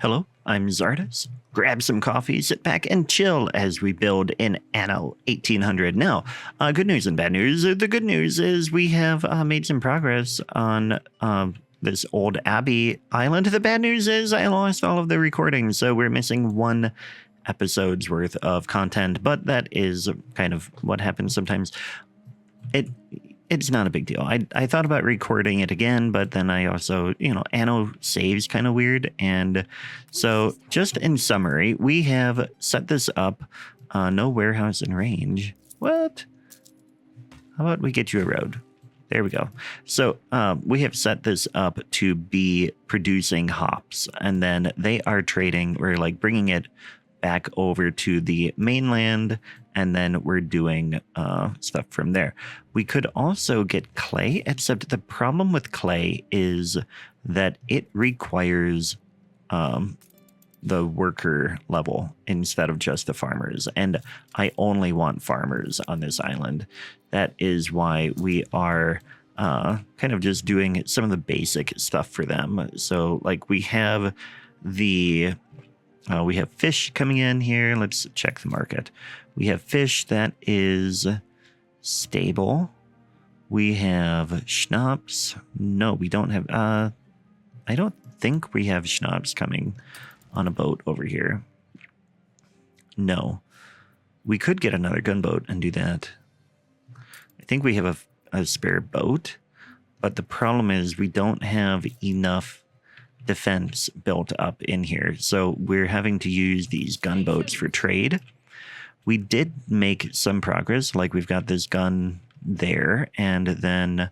Hello, I'm Czardus. Grab some coffee, sit back, and chill as we build in Anno 1800. Now, good news and bad news. The good news is we have made some progress on this old Abbey island. The bad news is I lost all of the recordings, so we're missing one episode's worth of content, but that is kind of what happens sometimes. It's not a big deal. I thought about recording it again, but then I also, Anno saves kind of weird. And so just in summary, we have set this up. No warehouse in range. What? How about we get you a road? There we go. So we have set this up to be producing hops, and then they are trading. We're like bringing it back over to the mainland, and then we're doing stuff from there. We could also get clay, except the problem with clay is that it requires the worker level instead of just the farmers. And I only want farmers on this island. That is why we are kind of just doing some of the basic stuff for them. So like we have we have fish coming in here. Let's check the market. We have fish that is stable. We have schnapps. No, we don't have... I don't think we have schnapps coming on a boat over here. No. We could get another gunboat and do that. I think we have a spare boat, but the problem is we don't have enough defense built up in here, so we're having to use these gunboats for trade. We did make some progress, like we've got this gun there, and then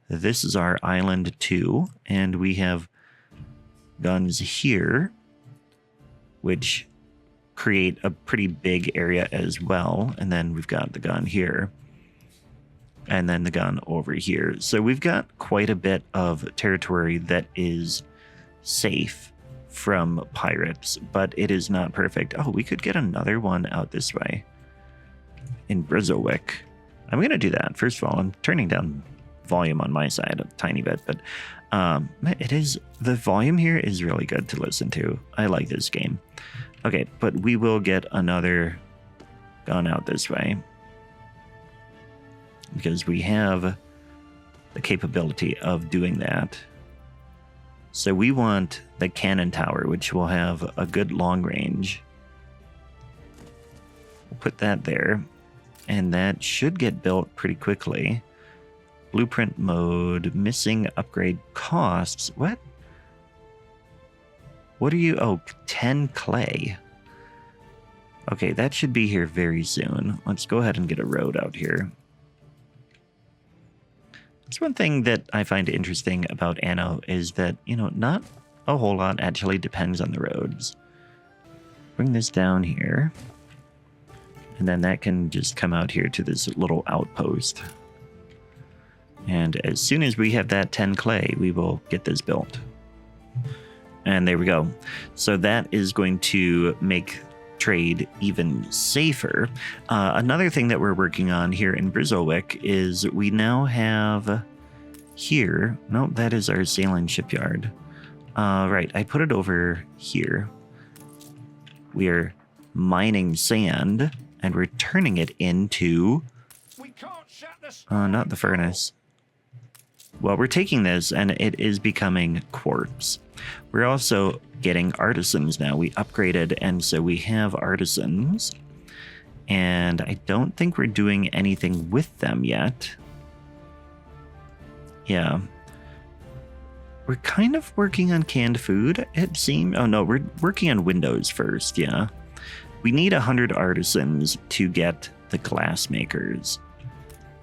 this is our island 2, and we have guns here, which create a pretty big area as well, and then we've got the gun here, and then the gun over here. So we've got quite a bit of territory that is safe from pirates, but it is not perfect. Oh, we could get another one out this way in Brizowick. I'm going to do that. First of all, I'm turning down volume on my side a tiny bit, but the volume here is really good to listen to. I like this game. Okay, but we will get another gun out this way because we have the capability of doing that. So we want the cannon tower, which will have a good long range. We'll put that there, and that should get built pretty quickly. Blueprint mode, missing upgrade costs. What? What are you? Oh, 10 clay. Okay, that should be here very soon. Let's go ahead and get a road out here. That's one thing that I find interesting about Anno is that, not a whole lot actually depends on the roads. Bring this down here. And then that can just come out here to this little outpost. And as soon as we have that 10 clay, we will get this built. And there we go. So that is going to make trade even safer. Another thing that we're working on here in Brizowick is we now have here, no, that is our sailing shipyard. Right, I put it over here. We are mining sand and we're turning it into not the furnace. Well, we're taking this and it is becoming quartz. We're also getting artisans now. We upgraded, and so we have artisans. And I don't think we're doing anything with them yet. Yeah. We're kind of working on canned food, it seems. Oh, no, we're working on windows first, yeah. We need 100 artisans to get the glass makers.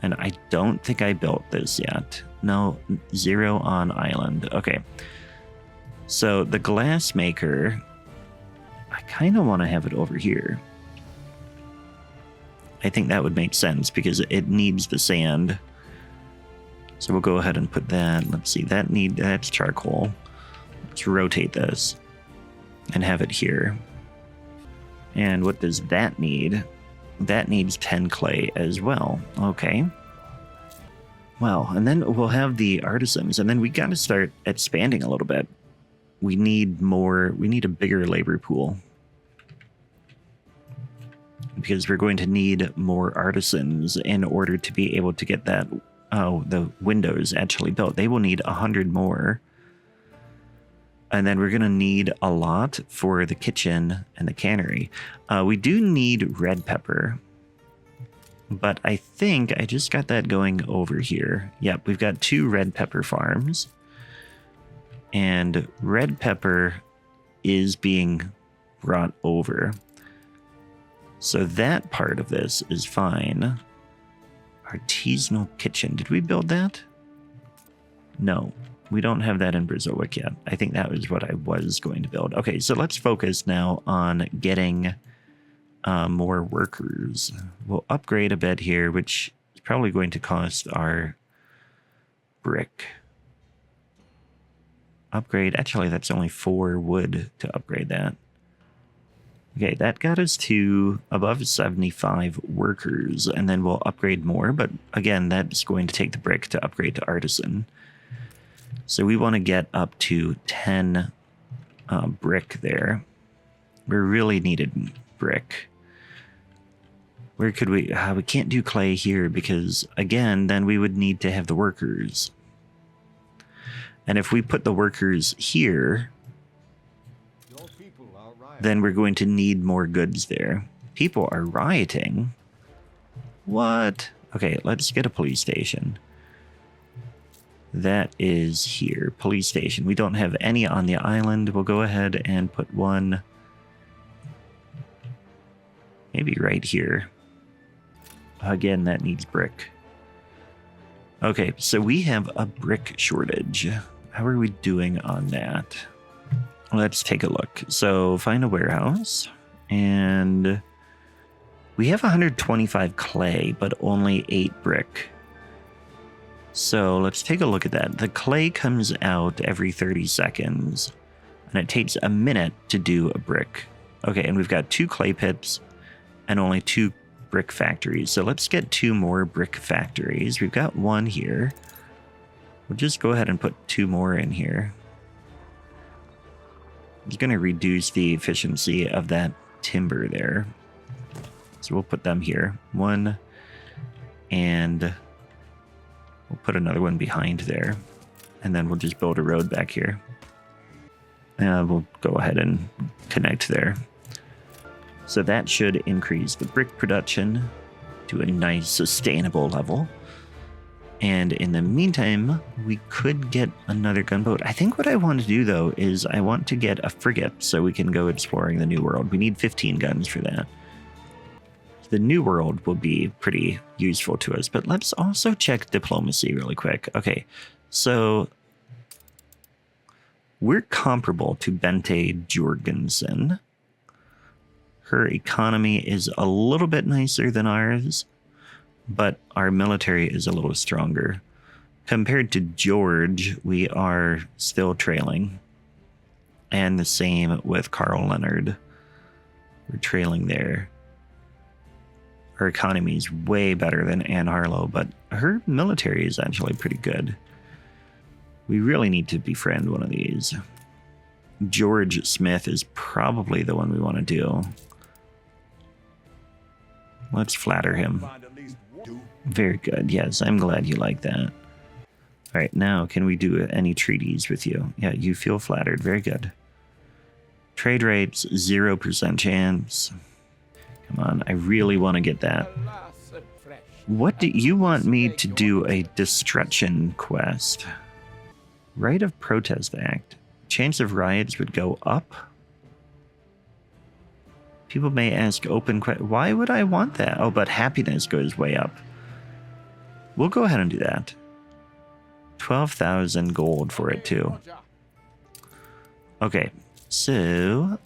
And I don't think I built this yet. No, 0 on island. Okay. So the glass maker, I kind of want to have it over here. I think that would make sense because it needs the sand. So we'll go ahead and put that. Let's see, that's charcoal. Let's rotate this and have it here. And what does that need? That needs 10 clay as well. Okay. Well, and then we'll have the artisans, and then we got to start expanding a little bit. we need a bigger labor pool. Because we're going to need more artisans in order to be able to get that, the windows actually built. They will need 100 more. And then we're going to need a lot for the kitchen and the cannery. We do need red pepper. But I think I just got that going over here. Yep, we've got 2 red pepper farms. And red pepper is being brought over. So that part of this is fine. Artisanal kitchen. Did we build that? No, we don't have that in Brazilic yet. I think that was what I was going to build. Okay, so let's focus now on getting more workers. We'll upgrade a bit here, which is probably going to cost our brick. Upgrade. Actually, that's only 4 wood to upgrade that. Okay, that got us to above 75 workers, and then we'll upgrade more. But again, that's going to take the brick to upgrade to artisan. So we want to get up to 10 brick there. We really needed brick. Where could we... we can't do clay here because, again, then we would need to have the workers. And if we put the workers here... then we're going to need more goods there. People are rioting. What? Okay, let's get a police station. That is here. Police station. We don't have any on the island. We'll go ahead and put one maybe right here. Again, that needs brick. Okay, so we have a brick shortage. How are we doing on that? Let's take a look. So find a warehouse, and we have 125 clay, but only 8 brick. So let's take a look at that. The clay comes out every 30 seconds, and it takes a minute to do a brick. Okay, and we've got 2 clay pits and only 2 brick factories. So let's get 2 more brick factories. We've got 1 here. We'll just go ahead and put 2 more in here. It's going to reduce the efficiency of that timber there. So we'll put them here. 1, and we'll put another one behind there. And then we'll just build a road back here. We'll go ahead and connect there. So that should increase the brick production to a nice sustainable level. And in the meantime, we could get another gunboat. I think what I want to do, though, is I want to get a frigate so we can go exploring the New World. We need 15 guns for that. The New World will be pretty useful to us, but let's also check diplomacy really quick. Okay, so we're comparable to Bente Jorgensen. Her economy is a little bit nicer than ours, but our military is a little stronger. Compared to George, we are still trailing. And the same with Carl Leonard. We're trailing there. Her economy is way better than Anne Harlow, but her military is actually pretty good. We really need to befriend one of these. George Smith is probably the one we want to do. Let's flatter him. Very good. Yes, I'm glad you like that. All right, now can we do any treaties with you? Yeah, you feel flattered. Very good. Trade rates, 0% chance. Come on, I really want to get that. What do you want me to do? A destruction quest. Right of Protest Act. Chance of riots would go up. People may ask open question. Why would I want that? Oh, but happiness goes way up. We'll go ahead and do that. 12,000 gold for it too. Okay, so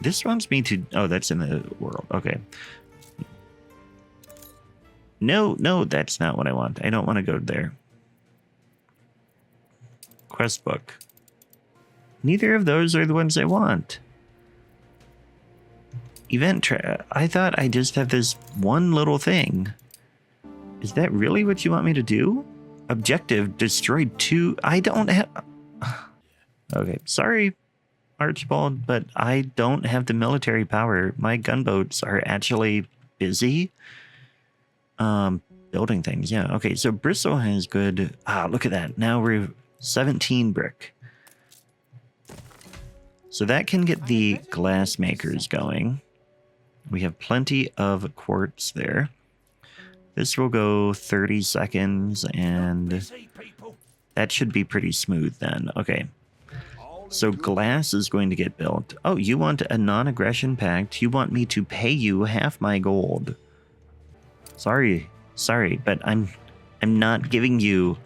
this wants me to... Oh, that's in the world. Okay. No, that's not what I want. I don't want to go there. Quest book. Neither of those are the ones I want. I thought I just have this one little thing. Is that really what you want me to do? Objective, destroyed 2. I don't have... Okay, sorry, Archibald, but I don't have the military power. My gunboats are actually busy building things. Yeah, okay, so Bristol has good... look at that. Now we're 17 brick. So that can get the glass makers going. We have plenty of quartz there. This will go 30 seconds, and that should be pretty smooth then. Okay. So glass is going to get built. Oh, you want a non-aggression pact? You want me to pay you half my gold? Sorry, but I'm not giving you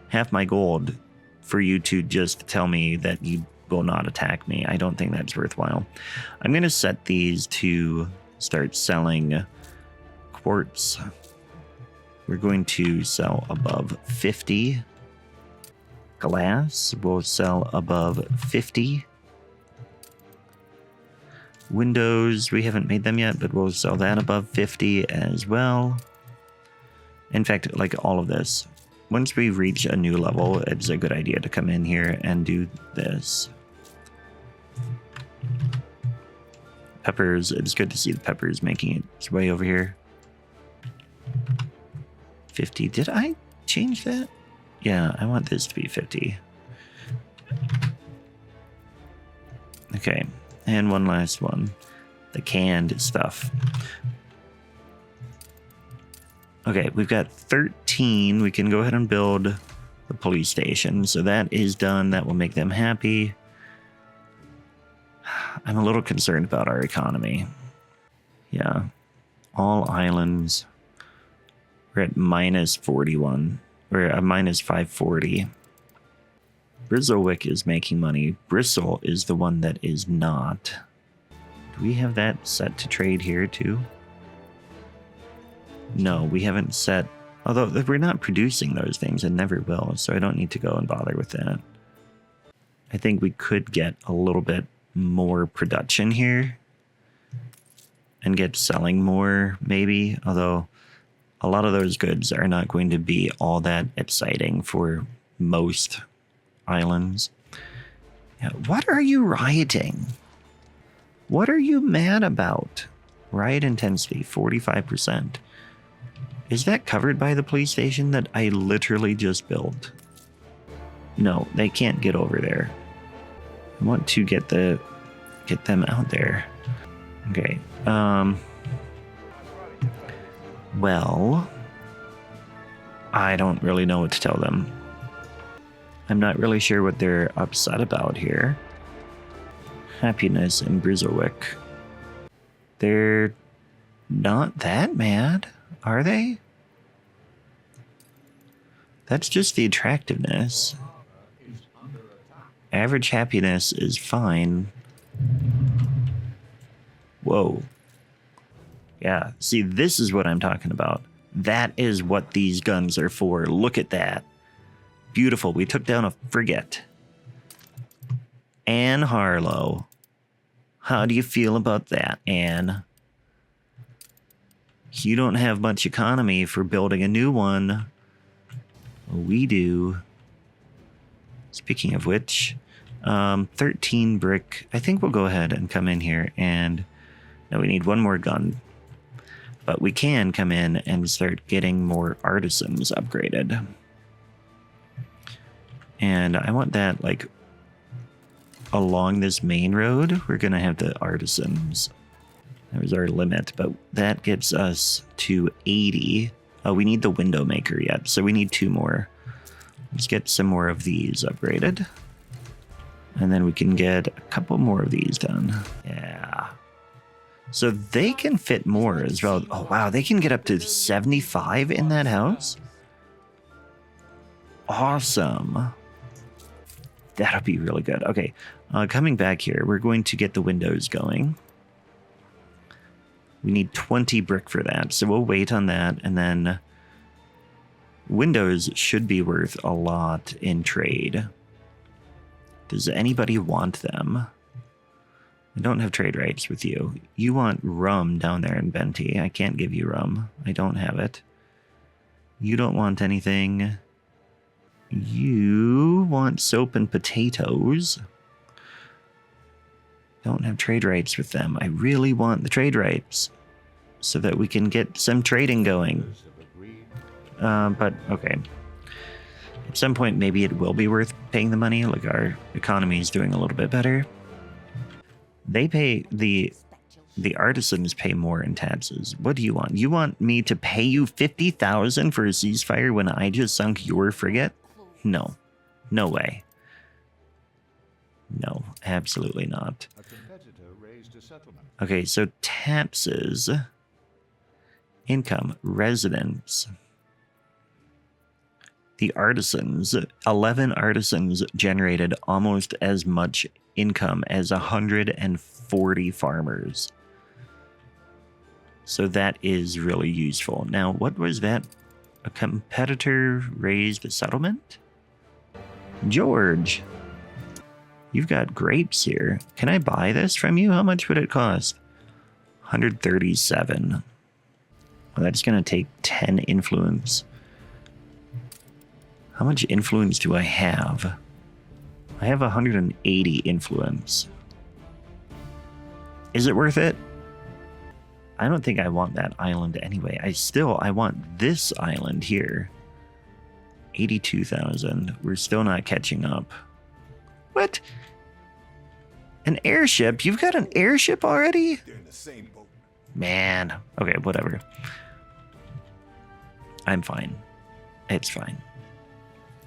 half my gold for you to just tell me that you will not attack me. I don't think that's worthwhile. I'm going to set these to start selling quartz. We're going to sell above 50. Glass will sell above 50. Windows, we haven't made them yet, but we'll sell that above 50 as well. In fact, like all of this. Once we reach a new level, it's a good idea to come in here and do this. Peppers, it's good to see the peppers making its way over here. 50, did I change that? Yeah, I want this to be 50. Okay, and one last one. The canned stuff. Okay, we've got 13. We can go ahead and build the police station. So that is done. That will make them happy. I'm a little concerned about our economy. Yeah, all islands. We're at minus 41. We're at minus 540. Bristlewick is making money. Bristle is the one that is not. Do we have that set to trade here too? No, we haven't set... Although we're not producing those things and never will, so I don't need to go and bother with that. I think we could get a little bit more production here and get selling more, maybe. Although a lot of those goods are not going to be all that exciting for most islands. Yeah, what are you rioting? What are you mad about? Riot intensity, 45%. Is that covered by the police station that I literally just built? No, they can't get over there. I want to get them out there. Okay. Well, I don't really know what to tell them. I'm not really sure what they're upset about here. Happiness in Bristlewick. They're not that mad, are they? That's just the attractiveness. Average happiness is fine. Whoa. Yeah, see, this is what I'm talking about. That is what these guns are for. Look at that. Beautiful. We took down a frigate. Anne Harlow. How do you feel about that, Anne? You don't have much economy for building a new one. We do. Speaking of which, 13 brick. I think we'll go ahead and come in here and... No, we need one more gun. But we can come in and start getting more artisans upgraded. And I want that, like, along this main road. We're going to have the artisans. That was our limit, but that gets us to 80. Oh, we need the window maker yet, so we need 2 more. Let's get some more of these upgraded. And then we can get a couple more of these done. Yeah. So they can fit more as well. Oh, wow, they can get up to 75 in that house? Awesome. That'll be really good. Okay, coming back here, we're going to get the windows going. We need 20 brick for that, so we'll wait on that, and then windows should be worth a lot in trade. Does anybody want them? I don't have trade rights with you. You want rum down there in Benty. I can't give you rum. I don't have it. You don't want anything. You want soap and potatoes. Don't have trade rights with them. I really want the trade rights so that we can get some trading going. But okay. At some point, maybe it will be worth paying the money. Like our economy is doing a little bit better. They pay the artisans pay more in taxes. What do you want? You want me to pay you 50,000 for a ceasefire when I just sunk your frigate? No, no way. No, absolutely not. Okay, so taxes, income, residence. The artisans, 11 artisans generated almost as much income as 140 farmers. So that is really useful. Now, what was that? A competitor raised a settlement? George, you've got grapes here. Can I buy this from you? How much would it cost? 137. Well, that's going to take 10 influence. How much influence do I have? I have 180 influence. Is it worth it? I don't think I want that island anyway. I want this island here. 82,000. We're still not catching up. What? An airship? You've got an airship already? They're in the same boat. Man. Okay, whatever. I'm fine. It's fine.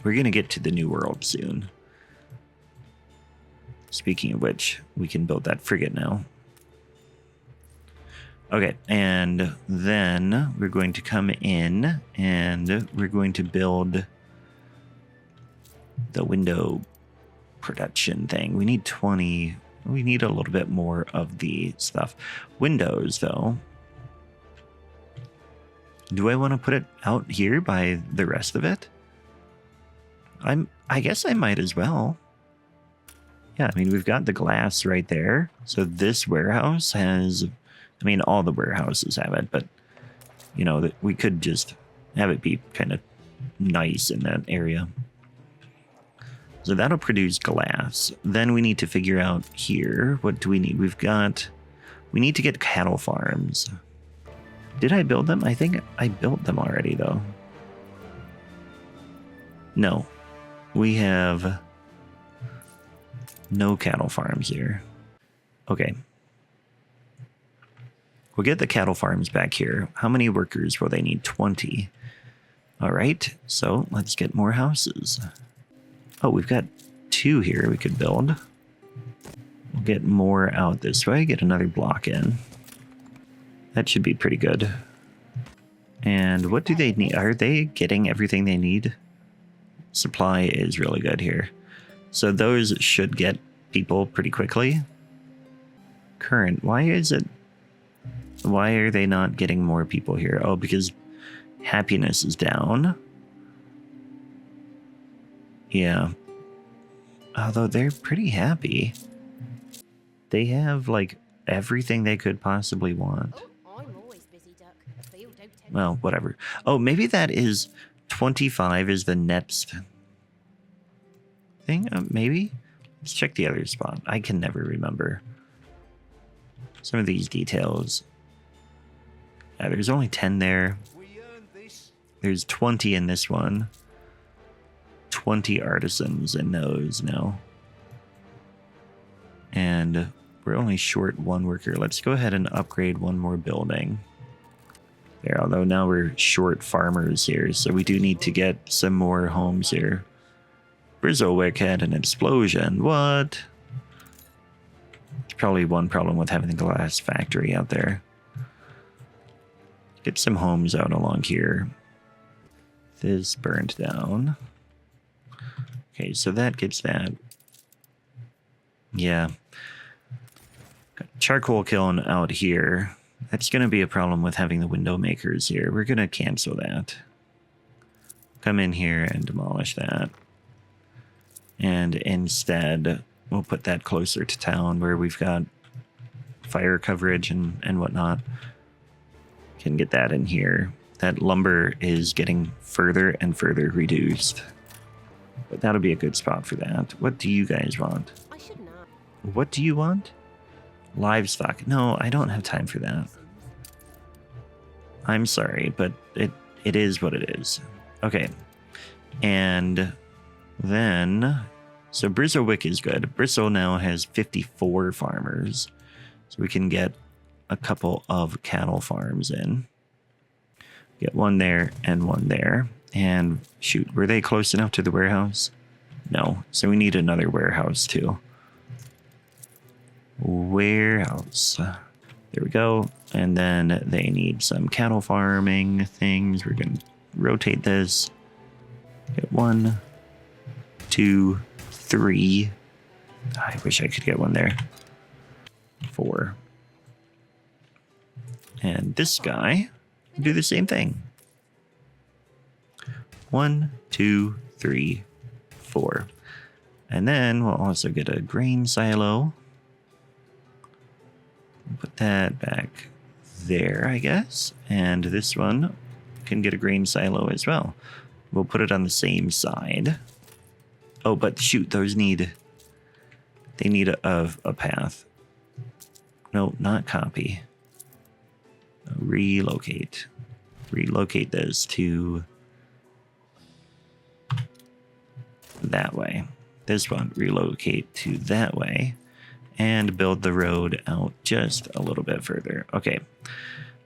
We're going to get to the New World soon. Speaking of which, we can build that frigate now. Okay, and then we're going to come in and we're going to build the window production thing. We need 20. We need a little bit more of the stuff. Windows, though. Do I want to put it out here by the rest of it? I guess I might as well. Yeah, I mean, we've got the glass right there. So this warehouse has, I mean, all the warehouses have it, but, you know, that we could just have it be kind of nice in that area. So that'll produce glass. Then we need to figure out here, what do we need? We need to get cattle farms. Did I build them? I think I built them already, though. No. We have no cattle farms here. Okay. We'll get the cattle farms back here. How many workers will they need? 20. All right. So let's get more houses. Oh, we've got 2 here we could build. We'll get more out this way. Get another block in. That should be pretty good. And what do they need? Are they getting everything they need? Supply is really good here. So those should get people pretty quickly. Current, why are they not getting more people here? Oh, because happiness is down. Yeah. Although they're pretty happy. They have like everything they could possibly want. Well, whatever. Oh, maybe that is 25 is the next thing? Maybe? Let's check the other spot. I can never remember some of these details. There's only 10 there. There's 20 in this one. 20 artisans in those now. And we're only short 1 worker. Let's go ahead and upgrade 1 more building. There, although now we're short farmers here, so we do need to get some more homes here. Brizowick had an explosion. What? There's probably one problem with having the glass factory out there. Get some homes out along here. This burned down. Okay, so that gets that. Yeah. Got charcoal kiln out here. That's going to be a problem with having the window makers here. We're going to cancel that. Come in here and demolish that. And instead, we'll put that closer to town where we've got fire coverage and whatnot. Can get that in here. That lumber is getting further and further reduced. But that'll be a good spot for that. What do you guys want? What do you want? Livestock. No, I don't have time for that. I'm sorry, but it is what it is. Okay. And then, so Bristlewick is good. Bristol now has 54 farmers. So we can get a couple of cattle farms in. Get one there and one there. And shoot, were they close enough to the warehouse? No. So we need another warehouse too. Warehouse. There we go. And then they need some cattle farming things. We're going to rotate this. Get 1, 2, 3. I wish I could get one there. 4. And this guy do the same thing. 1, 2, 3, 4. And then we'll also get a grain silo. Put that back there, I guess. And this one can get a grain silo as well. We'll put it on the same side. Oh, but shoot, those need... They need a path. No, not copy. Relocate. Relocate this to... that way. This one, relocate to that way. And build the road out just a little bit further. Okay,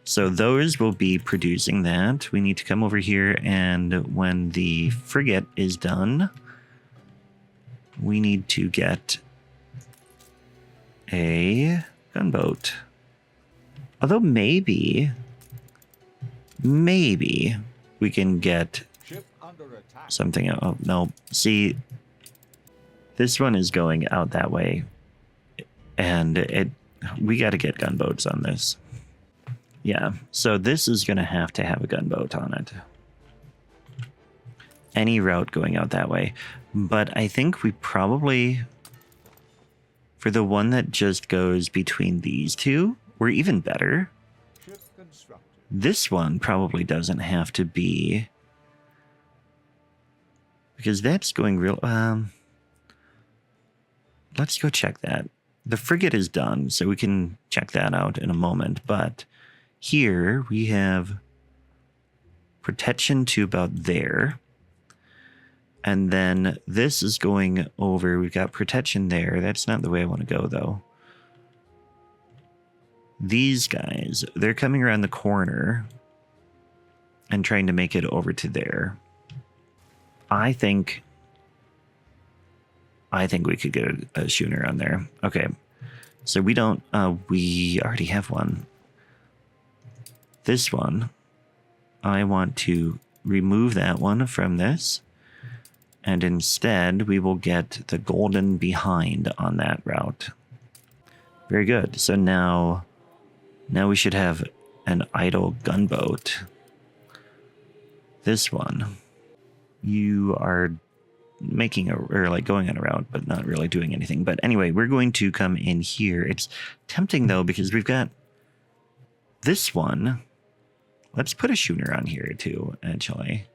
so those will be producing that. We need to come over here, and when the frigate is done, we need to get a gunboat. Although maybe we can get something. Oh, no. See, this one is going out that way. And we got to get gunboats on this. Yeah, so this is going to have a gunboat on it. Any route going out that way. But I think we probably, for the one that just goes between these two, we're even better. This one probably doesn't have to be, because that's going real... let's go check that. The frigate is done, so we can check that out in a moment. But here we have protection to about there. And then this is going over. We've got protection there. That's not the way I want to go, though. These guys, they're coming around the corner and trying to make it over to there. I think we could get a schooner on there. Okay. So we don't, we already have one. This one, I want to remove that one from this. And instead, we will get the golden behind on that route. Very good. So now we should have an idle gunboat. This one, you are making or like going on a route, but not really doing anything. But anyway, we're going to come in here. It's tempting though, because we've got this one. Let's put a schooner on here too, actually,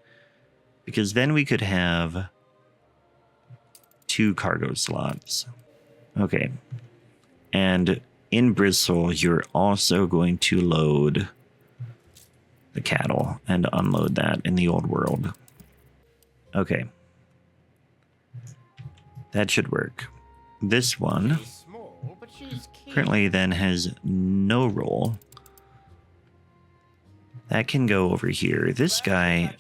because then we could have 2 cargo slots. Okay. And in Bristol, you're also going to load the cattle and unload that in the old world. Okay. That should work. This one currently then has no role. That can go over here. This guy,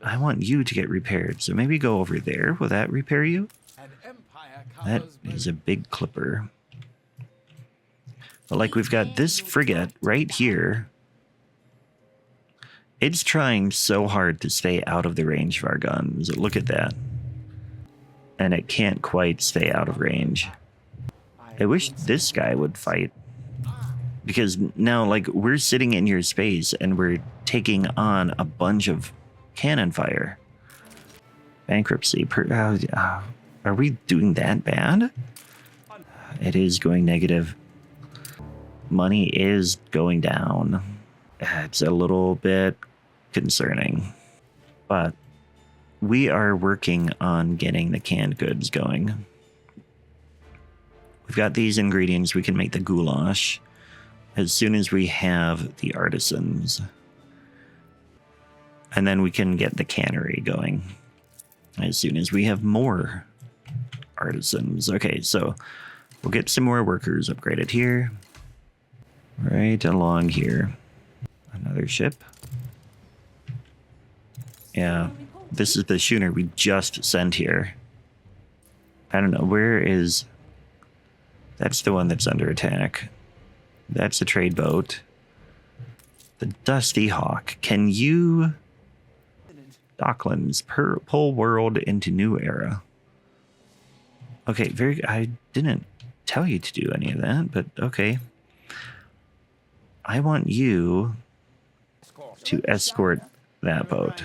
I want you to get repaired. So maybe go over there. Will that repair you? That is a big clipper. But like we've got this frigate right here. It's trying so hard to stay out of the range of our guns. Look at that. And it can't quite stay out of range. I wish this guy would fight. Because now, like, we're sitting in your space and we're taking on a bunch of cannon fire. Bankruptcy. Are we doing that bad? It is going negative. Money is going down. It's a little bit concerning. But we are working on getting the canned goods going. we've got these ingredients. We can make the goulash as soon as we have the artisans. And then we can get the cannery going as soon as we have more artisans. Okay, so we'll get some more workers upgraded here. Right along here. Another ship. Yeah, this is the schooner we just sent here. I don't know, where is... That's the one that's under attack. That's a trade boat. The Dusty Hawk. Can you... Docklands, pull world into new era. Okay, I didn't tell you to do any of that, but okay. I want you to escort that boat.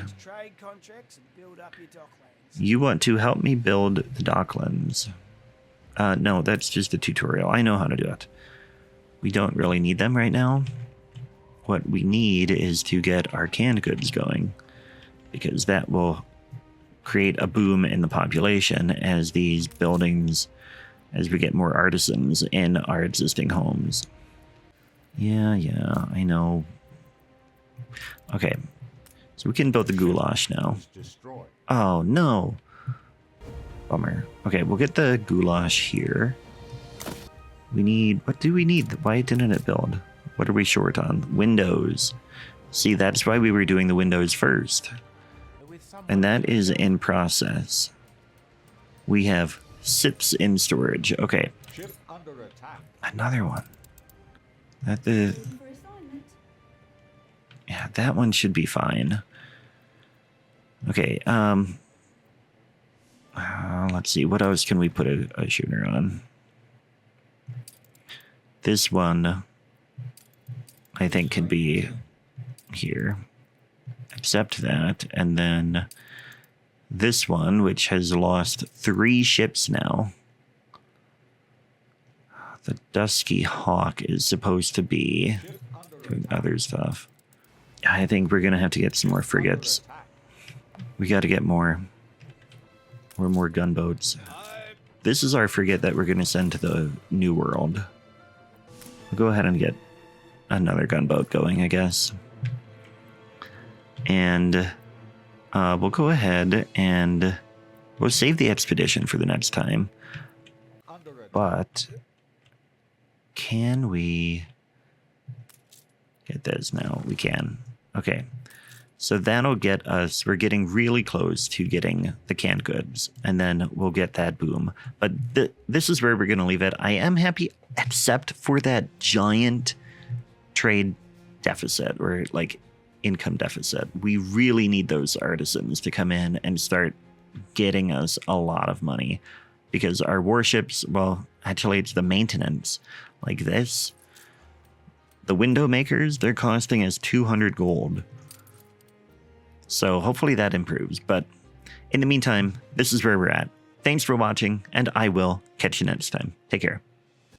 You want to help me build the Docklands. No, that's just a tutorial. I know how to do it. We don't really need them right now. What we need is to get our canned goods going, because that will create a boom in the population as these buildings, as we get more artisans in our existing homes. Yeah, I know. Okay, so we can build the goulash now. Oh, no. Bummer. Okay, we'll get the goulash here. We need... What do we need? Why didn't it build? What are we short on? Windows. See, that's why we were doing the windows first. And that is in process. We have SIPs in storage. Okay. Another one. Yeah, that one should be fine. Okay, let's see, what else can we put a schooner on? This one, I think, can be here. Accept that, and then this one, which has lost 3 ships now. The Dusky Hawk is supposed to be doing other stuff. I think we're going to have to get some more frigates. We got to get more. Or more gunboats. This is our frigate that we're going to send to the New World. We'll go ahead and get another gunboat going, I guess. And we'll go ahead and we'll save the expedition for the next time. But can we get this now? We can. Okay. So that'll get us, we're getting really close to getting the canned goods, and then we'll get that boom. But this is where we're going to leave it. I am happy, except for that giant trade deficit, or like income deficit. We really need those artisans to come in and start getting us a lot of money, because our warships, well, actually it's the maintenance like this. The window makers, they're costing us 200 gold. So hopefully that improves. But in the meantime, this is where we're at. Thanks for watching, and I will catch you next time. Take care.